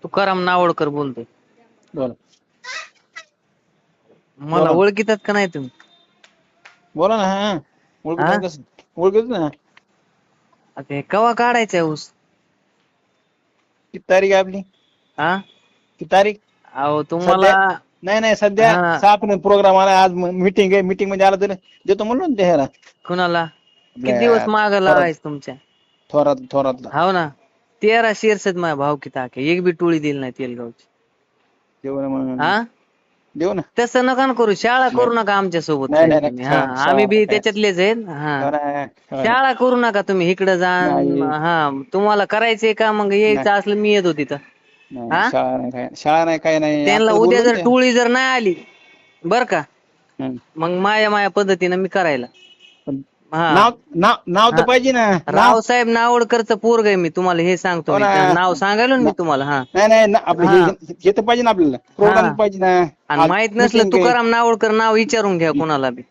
तुकाराम नावडकर बोलतोय. बोला मला बोला. ओळखीतात का नाही तुम्ही? बोला ना. हा ओळखत हा? नाही कसं ओळखत ना. आता हे कवा काढायचंय ऊस? किती तारीख आहे आपली? हा? किती तारीख अहो तुम्हाला सध्या? नाही सध्या हा 6 प्रोग्राम आला. आज मीटिंग आहे. मीटिंग मध्ये आला तर देतो म्हणलो ना ह्याला कुणाला किती दिवस आपल्या माग लागायचं तुमच्या? थोरातला हो ना 13 शेअर्स आहेत माझ्या भावकीत आखे. एक बी टोळी दिली नाही तेलगावची. देऊ ना मग. हा देऊ ना. तसं नका ना करू. शाळा करू नका आमच्या सोबत नाही नाही तुम्ही. हा शाळा आम्ही बी काय त्याच्यातलेच आहेत. हा शाळा शाळा करू नका तुम्ही. इकडे जा. नाही हा तुम्हाला करायचंय का मग यायचं असलं मी येतो तिथं. नाही हा शाळा नाही काय नाही. त्यांना आता उद्या बोललो जर ना टोळी जर नाही आली बर का ते. मग माया पद्धतीनं मी करायला. पण हा नाव तर पाहिजे ना. नाव रावसाहेब नावडकरचं पोरग आहे मी. तुम्हाला हे सांगतो हो मी. ना. त्याचं नाव सांगायला ना मी तुम्हाला. हा नाही आपलं हा हे तर पाहिजे ना आपल्याला. हा प्रोग्राम पाहिजे ना. आणि आज माहित नसलं मीटिंग आहे. तुकाराम नावडकर नाव विचारून घ्या कोणाला बी.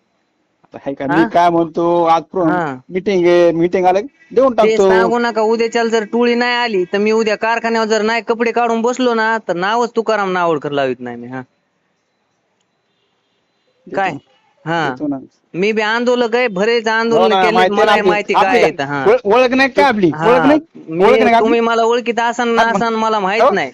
आता हाय का हा मी काय म्हणतो आज हा मीटिंग आहे. मीटिंग आलं की देऊन ते टाकतो. सांगू नका. उद्याच्याला जर टोळी नाही आली तर मी उद्या कारखान्यावर जर नाही कपडे काढून बसलो ना तर नावच तुकाराम नावडकर लावित नाही मी. हा काय? देतो हा देतो ना. मी बी आंदोलक आहे. बरेच हो आंदोलन ना केलेत. माहिती आहे ना मला आपली माहिती आपली काय काय येतं. हा ओळख नाही का आपली? ओळख हा नाही. ओळख नाही का आपली? तुम्ही मला ओळखीत असाल ना मग असाल मला माहित हो? नाही.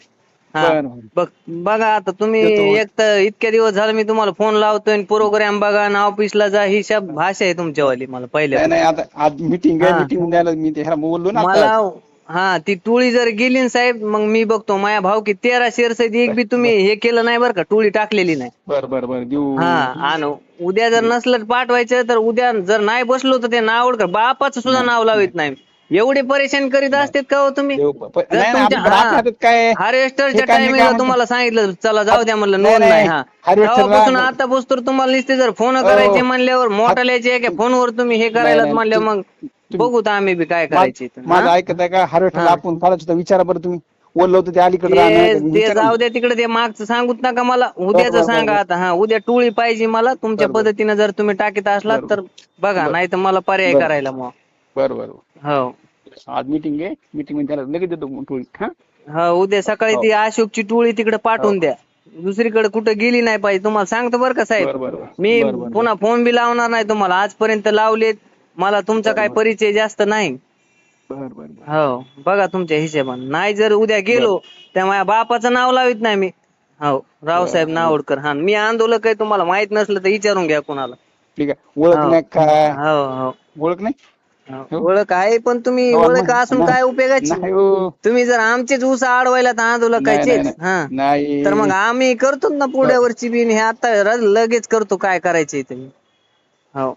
हा बरं बघा आता तुम्ही देतो. एक तर इतक्या दिवस झालं मी तुम्हाला फोन लावतोय. प्रोग्राम बघा ना ऑफिसला जा. ही शब्द भाषा आहे तुमच्यावाली मला नाही पहिल्यापासून. आता आज मीटिंग आहे. हा मीटिंग द्यायला मी ह्याला बोललो ना मला आताच. हा ती टोळी जर गेली ना साहेब मग मी बघतो. माझ्या भाऊ की 13 शेअर्स आहेत. एक बी तुम्ही हे केलं नाही बरं का. टोळी टाकलेली नाही. बरं देऊ. हा आणि उद्या जर नसलं पाठवायचं तर उद्या जर नाही बसलो तर ते नावडकर बापाचं सुद्धा नाही नाव लावित नाही. एवढे परेशान करीत नाही असतात का हो तुम्ही? देऊ. जर नाही तुमच्या आपल्या हा हातात काय हे हार्वेस्टरच्या काय मी काय टायमिंगला म्हणतो तुम्हाला सांगितलं चला जाऊ द्या म्हणलं नोंद नाही. हा हार्वेस्टरला तेव्हापासून आता बसतो तुम्हाला नुसते जर फोन करायचे म्हणल्यावर मोठा लिहायचे का फोनवर तुम्ही हे करायलात म्हणल्या मग बघू तर आम्ही बी काय करायचे. माझं ऐकत आहे का? हार्वेस्टरला आपण काढायचं विचारा बरं तुम्ही. बोललो होतं ते अलीकडे ते जाऊ द्या तिकडे. ते मागचं सांगूत नका मला. उद्याच सांगा आता. हा उद्या टोळी पाहिजे मला. तुमच्या पद्धतीने जर तुम्ही टाकीत असलात तर बघा. नाही तर मला पर्याय करायला मग. बरं हो आज मीटिंग आहे. मीटिंग मध्ये त्याला लगेच देतो टोळी. हो उद्या सकाळी ती अशोकची टोळी तिकडे पाठवून द्या. दुसरीकडे कुठं गेली नाही पाहिजे. तुम्हाला सांगतो बरं का साहेब. मी पुन्हा फोन बी लावणार नाही तुम्हाला. आजपर्यंत लावलेत. मला तुमचा काय परिचय जास्त नाही. हो बघा तुमच्या हिशेबाने. नाही जर उद्या गेलो त्या माझ्या बापाचं नाव लावित नाही मी. हो रावसाहेब नावडकर. हा मी आंदोलक आहे. तुम्हाला माहित नसलं तर विचारून घ्या कोणाला. ठीक आहे. ओळख नाही काय? हो ओळख नाही. ओळख आहे पण तुम्ही ओळख असून काय उपयोगाची? नाही हो. तुम्ही जर आमचेच ऊस अडवायला तर आंदोलकाचेच. हा नाही तर मग आम्ही करतो ना पुढ्यावरची बी. हे आता लगेच करतो काय करायचंय तुम्ही. हो